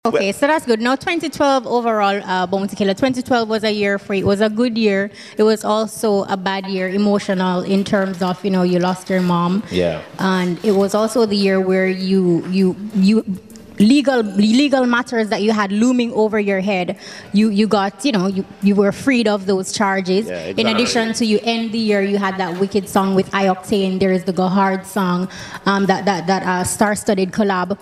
Okay, so that's good. Now, 2012 overall, Bounty Killer, 2012 was a year for you. It was a good year. It was also a bad year, emotional, in terms of, you lost your mom. Yeah. And it was also the year where you legal matters that you had looming over your head, you got, you were freed of those charges. Yeah, exactly. In addition to, you end the year, you had that wicked song with iOctane. There is the Go Hard song, that star-studded collab.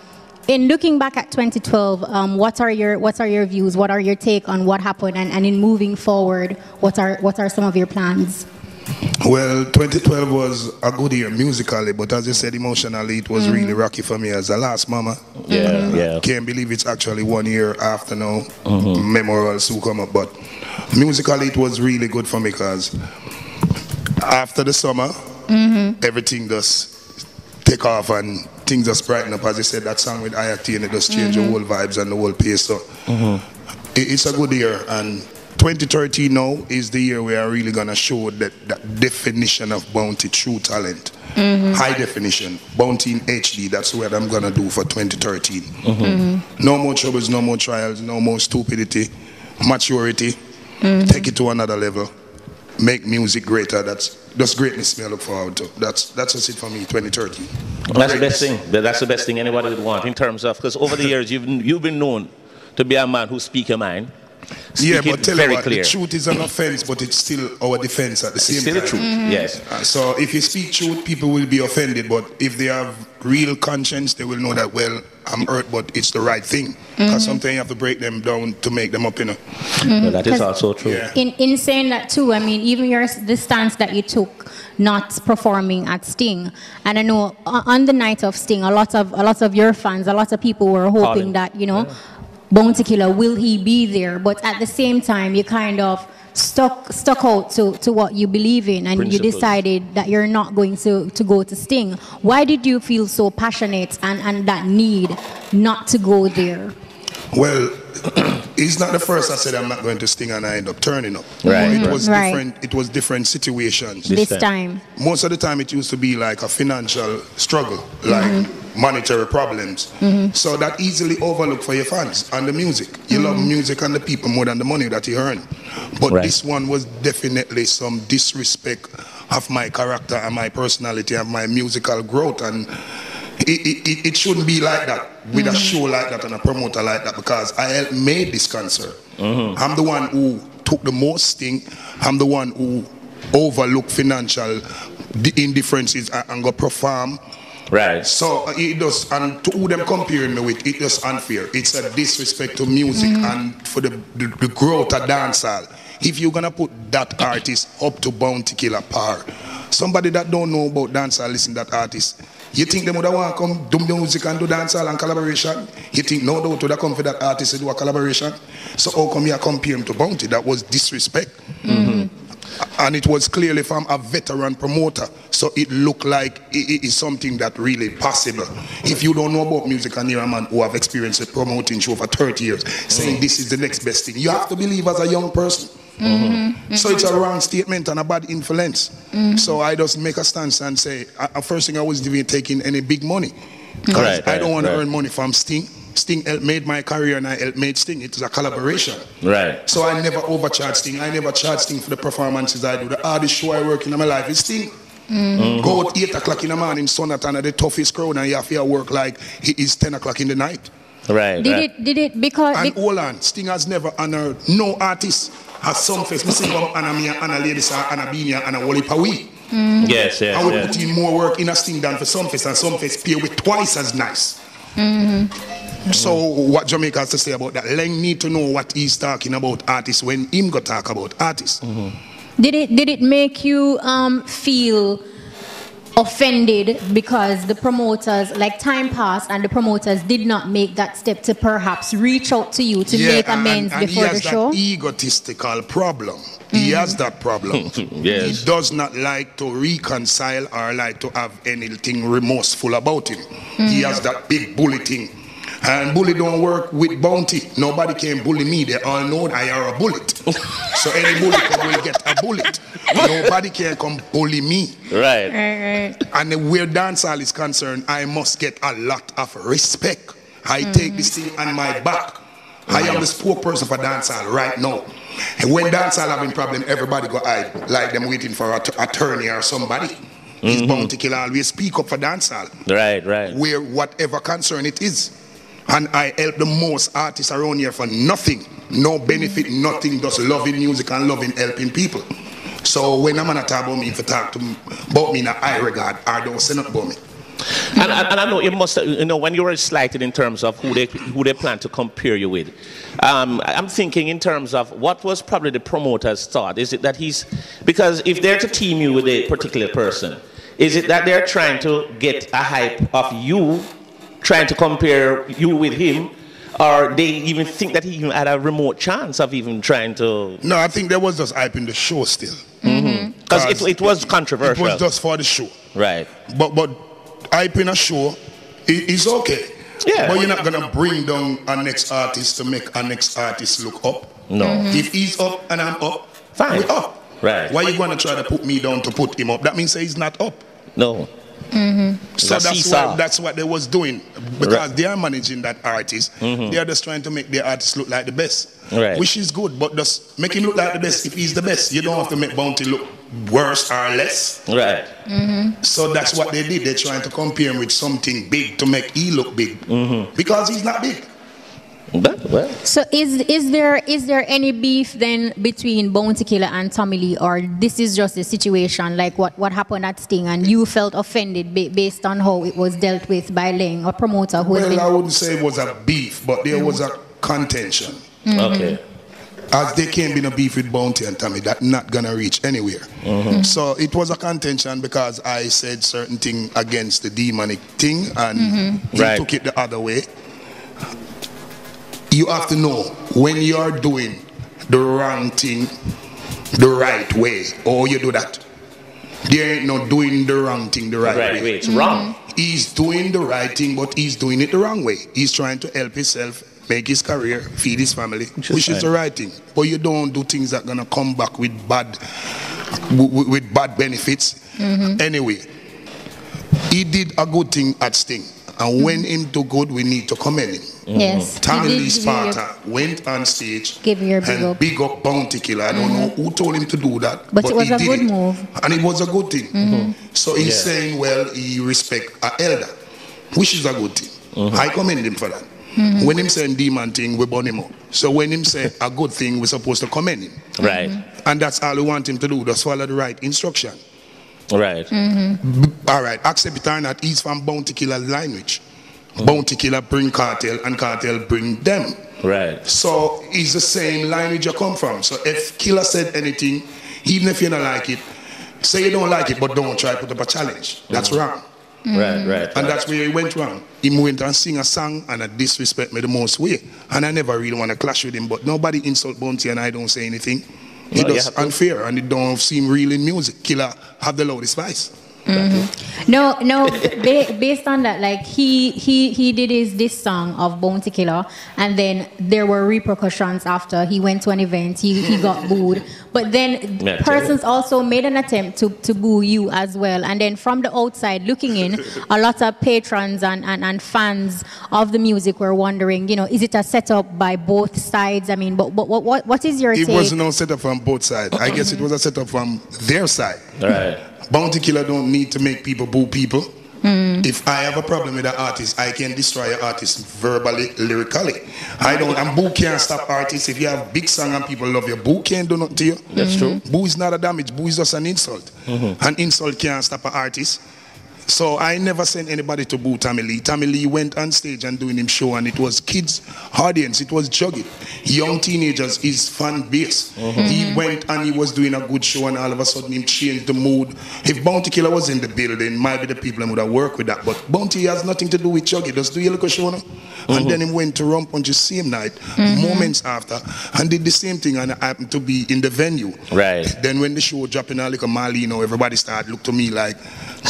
In looking back at 2012, what are your views? What are your take on what happened? And in moving forward, what are some of your plans? Well, 2012 was a good year musically, but as you said, emotionally, it was really rocky for me as a last mama. Yeah. Can't believe it's actually 1 year after now. Memorials will come up, but musically, it was really good for me because after the summer, everything just take off and things just brighten up. As I said, that song with Ayati, and it just changed the whole vibes and the whole pace. So it's a good year, and 2013 now is the year we are really gonna show that definition of Bounty, true talent, high definition, Bounty in HD. That's what I'm gonna do for 2013. No more troubles, no more trials, no more stupidity, maturity. Take it to another level. Make music greater. That's greatness me I look forward to. That's just it for me, 2013. That's the best thing. That's the best thing anybody would want in terms of, because over the years you've been known to be a man who speaks your mind. But tell you what, clear. the truth is an offense, but it's still our defense at the same time. Still the truth, yes. So if you speak truth, people will be offended, but if they have real conscience, they will know that, well, I'm hurt, but it's the right thing. Because sometimes you have to break them down to make them up, Well, that is also true. Yeah. In saying that too, I mean, even the stance that you took, not performing at Sting, and I know on the night of Sting, a lot of your fans, a lot of people were hoping that, Bounty Killer, will he be there? But at the same time, you kind of stuck out to what you believe in, and you decided that you're not going to go to Sting. Why did you feel so passionate and that need not to go there? Well, it's not the first I said I'm not going to Sting and I end up turning up. Right. It was different. It was different situations. This time. Most of the time, it used to be like a financial struggle, like monetary problems. So that easily overlooked for your fans and the music. You love music and the people more than the money that you earn. But this one was definitely some disrespect of my character and my personality and my musical growth, and it shouldn't be like that with a show like that and a promoter like that, because I helped made this concert. I'm the one who took the most sting. I'm the one who overlooked financial indifferences and go perform. Right. So it does, and to who them comparing me with, it just unfair. It's a disrespect to music and for the growth of dancehall. If you're gonna put that artist up to Bounty Killer par, somebody that don't know about dancehall listen to that artist, you think they would want to come do music and do dancehall and collaboration? You think no doubt would come for that artist to do a collaboration? So how come you compare him to Bounty? That was disrespect. And it was clearly from a veteran promoter. So it looked like it is something that really possible. If you don't know about music and you're a man who have experience with promoting show for 30 years, saying this is the next best thing, you have to believe as a young person. So it's a wrong statement and a bad influence. So I just make a stance and say, first thing I was doing, taking any big money. Because I don't want to earn money from Sting. Sting helped made my career and I helped made Sting. It was a collaboration. Right. So I never overcharge Sting. I never charge Sting for the performances I do. The hardest show I work in my life is Sting. Go out 8 o'clock in the morning, sun at the toughest crowd, and you have to work like it is 10 o'clock in the night. Right. Did it because... And hold on, Sting has never honored no artist. At some fest, me sing about Anna Mia, Anna Ladies, Anna Binia, Anna Wally Pawi. Yes. I would put in more work in a Sting than for some fest, and some fest pay with twice as nice. So what Jamaica has to say about that? Leng need to know what he's talking about artists when him go talk about artists. Did it make you feel offended because the promoters, like time passed and the promoters did not make that step to perhaps reach out to you to make amends before the show? He has that egotistical problem. He has that problem. Yes. He does not like to reconcile or like to have anything remorseful about him. He has that big bully thing. And bully don't work with Bounty. Nobody can bully me. They all know I are a bullet. So any bully will get a bullet. Nobody can come bully me. Right. Right. And where dancehall is concerned, I must get a lot of respect. I take this thing on my back. I am the spokesperson for dancehall right now. And when dancehall having problem, everybody go hide, like them waiting for an attorney or somebody. It's Bounty Killer always speak up for dancehall. Right, right. Where whatever concern it is. And I help the most artists around here for nothing. No benefit, nothing, just loving music and loving helping people. So when I'm gonna talk about me, if you talk to me about me in a high regard, I don't say nothing about me. And I know you must, when you were slighted in terms of who they plan to compare you with. I'm thinking in terms of what was probably the promoter's thought. Is it that because if they're to team you with a particular person, is it that they're trying to get a hype of you, trying to compare you with him, or they even think that he even had a remote chance of even trying to? No, I think there was just hype in the show still. Because it was controversial. It was just for the show. Right. But hype in a show is okay. Yeah. But you're not going to bring down a next artist to make a next artist look up. No. If he's up and I'm up, fine. we're up. Right. Why you going to try to put me down to put him up? That means he's not up. No. So that's what they was doing. Because they are managing that artist. They are just trying to make their artist look like the best. Right. Which is good, but just make him look like the best if he's the best. You don't have to make Bounty look worse or less. Right. So that's what they did. They're trying to compare him with something big to make he look big. Because he's not big. But, well. So is there any beef then between Bounty Killer and Tommy Lee, or this is just a situation like what happened at Sting and you felt offended based on how it was dealt with by Leng, a promoter who I wouldn't say it was a beef, but there was a contention. Okay. As there can't be no beef with Bounty and Tommy, that's not gonna reach anywhere. So it was a contention because I said certain thing against the demonic thing and he took it the other way. You have to know when you're doing the wrong thing the right way, or you do that. There ain't no doing the wrong thing the right way. It's wrong. He's doing the right thing, but he's doing it the wrong way. He's trying to help himself, make his career, feed his family, which is the right thing. But you don't do things that are gonna come back with bad benefits. Anyway, he did a good thing at Sting. And when him do good, we need to commend him. Yes. Tommy Lee Sparta went on stage and big up Bounty Killer. I don't know who told him to do that. But it was a good move. And it was a good thing. So he's saying, well, he respect an elder, which is a good thing. I commend him for that. When him saying demon thing, we burn him up. So when him say a good thing, we're supposed to commend him. Right. And that's all we want him to do, just follow the right instruction. Right. All right, accept it or not, he's from Bounty Killer lineage. Bounty Killer bring Cartel and Cartel bring them. Right. So it's the same lineage you come from. So if Killer said anything, even if you don't like it, say you don't like it, but don't try to put up a challenge. That's wrong. Right. And that's where he went wrong. He went and sing a song and disrespect me the most way. And I never really want to clash with him, but nobody insult Bounty and I don't say anything. It does unfair and it don't seem real in music. Killer have the loudest voice. No, based on that, like he did this song of Bounty Killer, and then there were repercussions after he went to an event, he got booed. But then persons also made an attempt to boo you as well. And then from the outside looking in, a lot of patrons and fans of the music were wondering, is it a setup by both sides? I mean, but what is your take? It was no setup from both sides. I guess it was a setup from their side. Right. Bounty Killer don't need to make people boo people. If I have a problem with an artist, I can destroy an artist verbally, lyrically. And boo can't stop artists. If you have big song and people love you, boo can't do nothing to you. That's true. Boo is not a damage. Boo is just an insult. An insult can't stop an artist. So I never sent anybody to boo Tommy Lee. Tommy Lee went on stage and doing him show, and it was kids audience. It was jugging. Young teenagers, his fan base. He went and he was doing a good show, and all of a sudden he changed the mood. If Bounty Killer was in the building, might be the people would have worked with that. But Bounty has nothing to do with Chuggy. Just do your little show now. And then he went to Rum Punch the same night, moments after, and did the same thing, and I happened to be in the venue. Right. Then when the show dropped in a little Marlino, everybody started look to me like,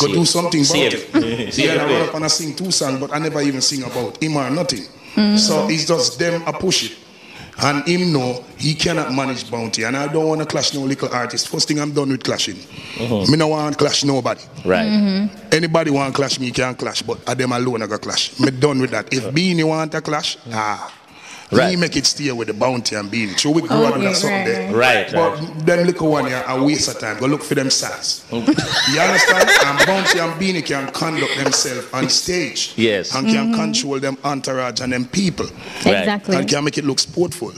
go do something about it. I run up and I sing 2 songs, but I never even sing about him or nothing. So it's just them a push it. And him know he cannot manage Bounty. And I don't want to clash no little artist. First thing I'm done with clashing. Me no want to clash nobody. Right. Anybody want to clash me can clash, but at them alone I got clash. Me done with that. If Beanie want to clash, Right. we make it stay with the Bounty and Beanie. So we grow up with something there. Right. But them little one here a waste of time. Go look for them size. You understand? And Bounty and Beanie can conduct themselves on stage. Yes. And can control them entourage and them people. Exactly. And can make it look sportful.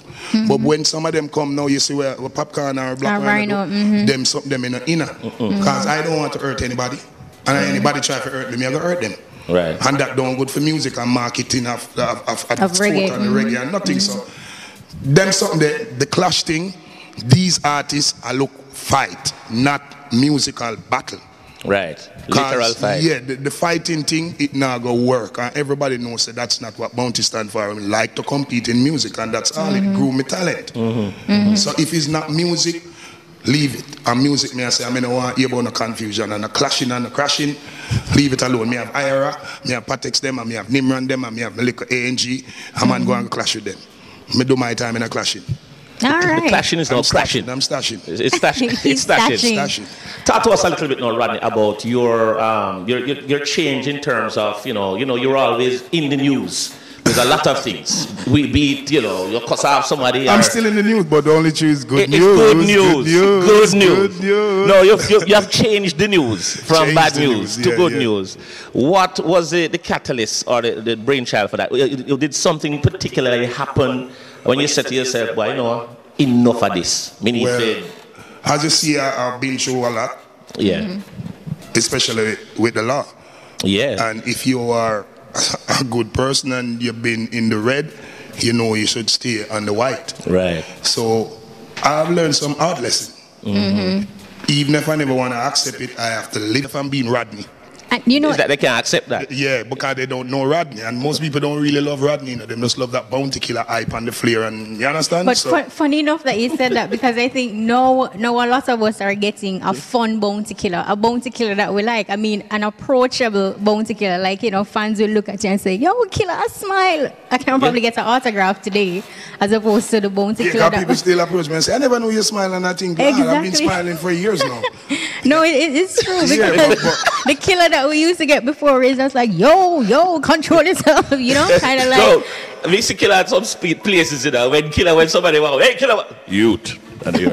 But when some of them come now, you see where Popcorn or Black Rhino, them something them in the inner. Because I don't want to hurt anybody. And anybody try to hurt me, I'm going to hurt them. Right. And that don't good for music and marketing of reggae. and the reggae and nothing. So them something the clash thing, these artists are look fight, not musical battle. Right. Literal fight. Yeah, the fighting thing, it now go work. And everybody knows that that's not what Bounty stand for. I like to compete in music and that's all it grew me talent. So if it's not music, leave it. And music, me I say, I don't want to hear about no confusion and no clashing and no crashing. Leave it alone. Me have Ira, me have Patex them, and me have Nimran them, and me have Malika ANG. I'm going to clash with them. Me do my time in a clashing. All right. Clashing is not crashing. I'm stashing. It's stashing. He's It's stashing. Stashing. Talk to us a little bit now, Rodney, about your change in terms of, you're always in the news. There's a lot of things. We beat, because I have somebody. I'm still in the news, but the only truth is good It's news. good news. Good news. Good news. No, you have changed the news from Changed bad the news news, to yeah, good yeah. news. What was the catalyst or the brainchild for that? You did something particularly happen when you said to yourself, well, enough of this. Meaning Well, as you see, I've been through a lot, yeah. especially with the law. Yeah. And if you are a good person and you've been in the red, you know you should stay on the white. Right. So I've learned some hard lessons. Even if I never want to accept it, I have to live. If I'm being Rodney. And you know, Is that they can't accept that? Yeah, because they don't know Rodney. And most people don't really love Rodney. They just love that Bounty Killer hype and the flair. And you understand? but So, funny enough that you said that, because I think now a lot of us are getting a fun bounty killer, a bounty killer that we like. I mean, an approachable bounty killer. Like, fans will look at you and say, yo, killer, smile. I can probably get an autograph today, as opposed to the bounty killer. because people still approach me and say, I never knew you smile. And I think, I've been Exactly. smiling for years now. No, it's true, because Yeah, but- the killer that we used to get before is just like, yo, control yourself, kind of like. No, we see killer at some places, when somebody walk, hey, killer, youth.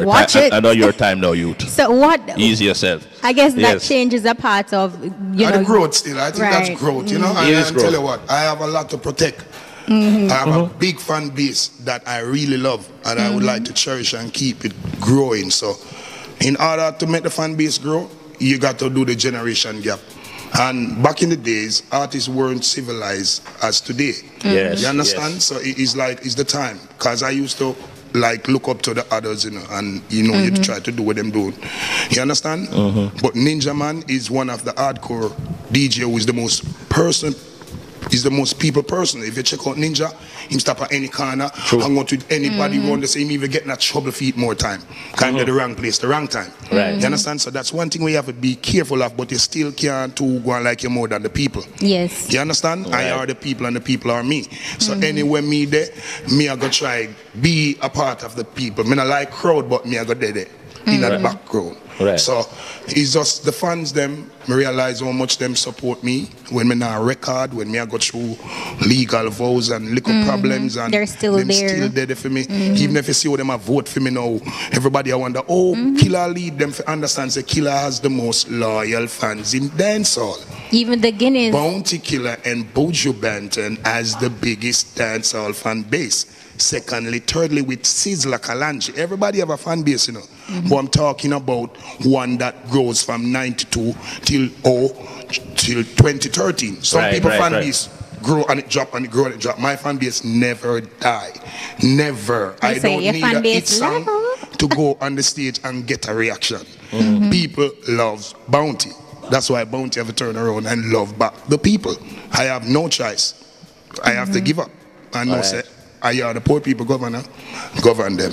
Watch it. I know your time now, youth. So what? Ease yourself. I guess that Yes. change is a part of, And the growth still. I think Right. that's growth, And It is I'll tell growth. you what, I have a lot to protect. I have a big fan base that I really love, and I would like to cherish and keep it growing. So in order to make the fan base grow, you got to do the generation gap. And back in the days, artists weren't civilized as today. Yes, You understand? yes. So it's the time. Because I used to look up to the others, and you try to do what them do. You understand? But Ninja Man is one of the hardcore DJ who is the most people person. If you check out Ninja, him stop at any corner, hang out with anybody around the same, even getting a trouble feet more time. Kind of the wrong place, the wrong time. Right. You understand? So that's one thing we have to be careful of, but you still can't go on like you more than the people. Yes. You understand? Right. I are the people and the people are me. So anywhere me there, me I go try be a part of the people. Me not like crowd, but me I go there in the background. Right. So it's just the fans them realize how much them support me when me not record, when me I go through legal vows and little problems, and They're still them there. still there for me. Even if you see how them a vote for me now, everybody I wonder, Killer lead them to understand say Killer has the most loyal fans in dancehall. Even the Guinness. Bounty Killer and Buju Banton as the biggest dancehall fan base. Secondly, thirdly, with Sizzla Kalonji. Everybody have a fan base, But I'm talking about one that grows from 92 till 2013. Some Right, people right, fan right. base grow and it drop and it grow and it drop. My fan base never die. Never. I say don't your need fan a base hit song level. to go on the stage and get a reaction. People love Bounty. That's why Bounty have to turn around and love back the people. I have no choice. I have to give up. And no Alright. say, you are the poor people governor, govern them.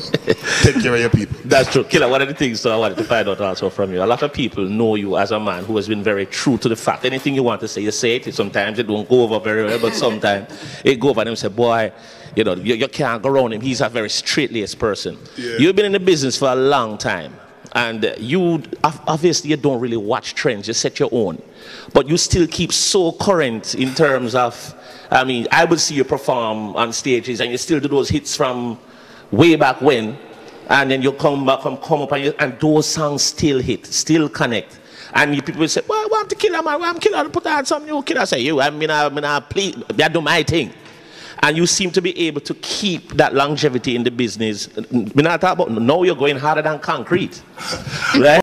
Take care of your people. That's true. Killer, one of the things I wanted to find out also from you, a lot of people know you as a man who has been very true to the fact. Anything you want to say, you say it. Sometimes it don't go over very well, but sometimes it go over and say, boy, you know, you can't go around him. He's a very straight-laced person. Yeah. You've been in the business for a long time. And you, obviously, you don't really watch trends. You set your own. But you still keep so current in terms of, I mean, I would see you perform on stages and you still do those hits from way back when. And then you come back and come up and those songs still hit, still connect. And you people say, well, I want to kill him, man. I'm killing him, put out some new killer. I say, you, I do my thing. And you seem to be able to keep that longevity in the business. We're not talking about, now you're going harder than concrete. Right?